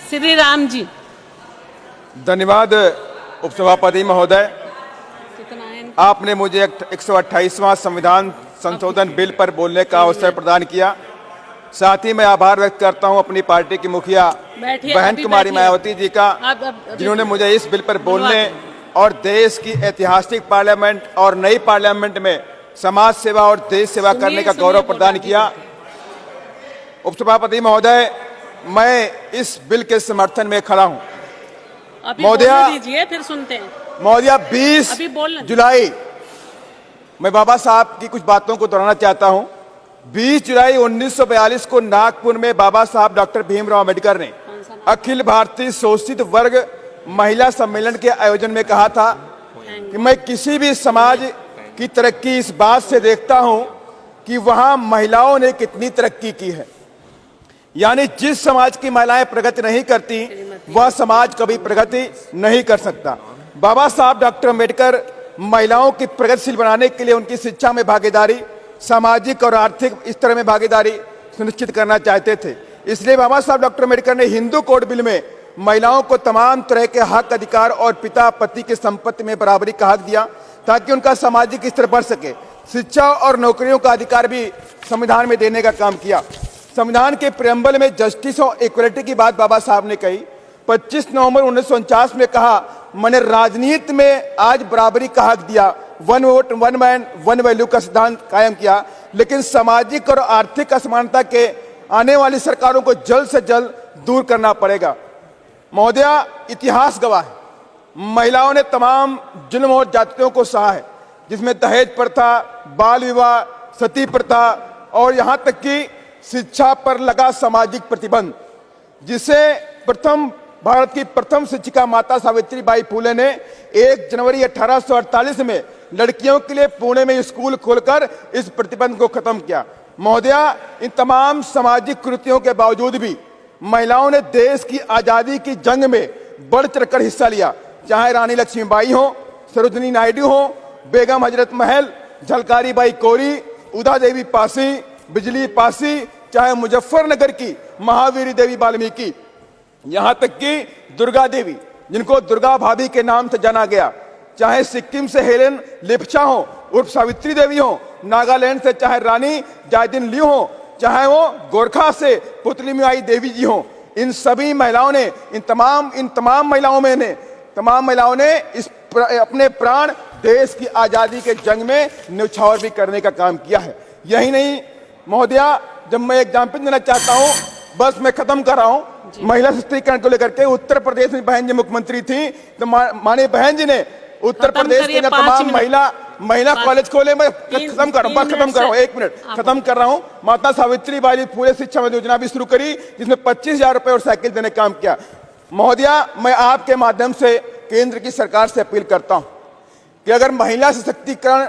श्री राम जी। धन्यवाद उपसभापति महोदय। कितना है? आपने मुझे 128वां संविधान संशोधन बिल पर बोलने का अवसर प्रदान किया। साथ ही मैं आभार व्यक्त करता हूं अपनी पार्टी की मुखिया बहन कुमारी मायावती जी का, जिन्होंने मुझे इस बिल पर बोलने और देश की ऐतिहासिक पार्लियामेंट और नई पार्लियामेंट में समाज सेवा और देश सेवा करने का गौरव प्रदान किया। उपसभापति महोदय, मैं इस बिल के समर्थन में खड़ा हूं। महोदया, फिर सुनते हैं। महोदया, 20 जुलाई, मैं बाबा साहब की कुछ बातों को दोहराना चाहता हूं। 20 जुलाई 1942 को नागपुर में बाबा साहब डॉक्टर भीमराव अंबेडकर ने अखिल भारतीय शोषित वर्ग महिला सम्मेलन के आयोजन में कहा था कि मैं किसी भी समाज की तरक्की इस बात से देखता हूं कि वहां महिलाओं ने कितनी तरक्की की है। यानी जिस समाज की महिलाएं प्रगति नहीं करती, वह समाज कभी प्रगति नहीं कर सकता। बाबा साहब डॉक्टर अंबेडकर महिलाओं की प्रगतिशील बनाने के लिए उनकी शिक्षा में भागीदारी, सामाजिक और आर्थिक स्तर में भागीदारी सुनिश्चित करना चाहते थे। इसलिए बाबा साहब डॉक्टर अंबेडकर ने हिंदू कोड बिल में महिलाओं को तमाम तरह के हक, अधिकार और पिता पति की संपत्ति में बराबरी का हक दिया, ताकि उनका सामाजिक स्तर बढ़ सके। शिक्षा और नौकरियों का अधिकार भी संविधान में देने का काम किया। संविधान के प्रेम्बल में जस्टिस और इक्वलिटी की बात बाबा साहब ने कही। 25 नवंबर 1949 में कहा, मैंने राजनीति में आज बराबरी का हक दिया, one vote one man one value का सिद्धांत कायम किया। लेकिन सामाजिक और आर्थिक असमानता के आने वाली सरकारों को जल्द से जल्द दूर करना पड़ेगा। महोदया, इतिहास गवाह है, महिलाओं ने तमाम जुल्म और जातियों को सहा है, जिसमें दहेज प्रथा, बाल विवाह, सती प्रथा और यहाँ तक कि शिक्षा पर लगा सामाजिक प्रतिबंध, जिसे भारत की प्रथम शिक्षिका माता सावित्री बाई फुले ने 1 जनवरी 1848 में लड़कियों के लिए पुणे में स्कूल खोलकर इस प्रतिबंध को खत्म किया। महोदया, इन तमाम सामाजिक कृतियों के बावजूद भी महिलाओं ने देश की आजादी की जंग में बढ़ चढ़कर हिस्सा लिया। चाहे रानी लक्ष्मीबाई हो, सरोजिनी नायडू हो, बेगम हजरत महल, झलकारी बाई कोरी, उदा देवी पासी, बिजली पासी, चाहे मुजफ्फरनगर की महावीरी देवी वाल्मीकि, यहां तक कि दुर्गा देवी, जिनको दुर्गा भाभी के नाम से जाना गया, चाहे सिक्किम से हेलेन लेप्चा हो उर्फ सावित्री देवी हो, नागालैंड से चाहे रानी जायदिन लियू हो, चाहे वो गोरखा से पुतलीमाई देवी जी हो, इन सभी महिलाओं ने तमाम महिलाओं ने अपने प्राण देश की आजादी के जंग में न्यौछावर भी करने का काम किया है। यही नहीं महोदया, जब मैं एग्जाम्पल देना चाहता हूं, बस मैं खत्म कर रहा हूं। महिला सशक्तिकरण को लेकर के उत्तर प्रदेश में बहन जी मुख्यमंत्री थी, तो माननीय बहन जी ने उत्तर प्रदेश के तमाम महिला कॉलेज खोले। मैं खत्म कर रहा हूं, 1 मिनट खत्म कर रहा हूं। माता सावित्री बाई फुले शिक्षा योजना भी शुरू करी, जिसमें 25,000 रुपए और साइकिल देने का काम किया। महोदया, मैं आपके माध्यम से केंद्र की सरकार से अपील करता हूं कि अगर महिला सशक्तिकरण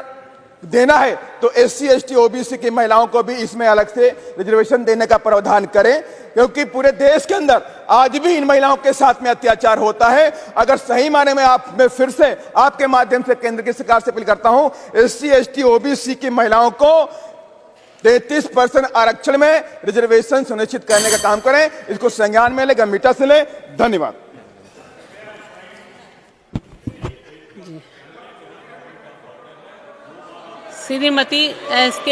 देना है तो SC ST OBC की महिलाओं को भी इसमें अलग से रिजर्वेशन देने का प्रावधान करें, क्योंकि पूरे देश के अंदर आज भी इन महिलाओं के साथ में अत्याचार होता है। अगर सही माने में मैं फिर से आपके माध्यम से केंद्र की सरकार से अपील करता हूं, SC ST OBC की महिलाओं को 33% आरक्षण में रिजर्वेशन सुनिश्चित करने का काम करें। इसको संज्ञान में ले, गंभीरता से ले। धन्यवाद। श्रीमती SK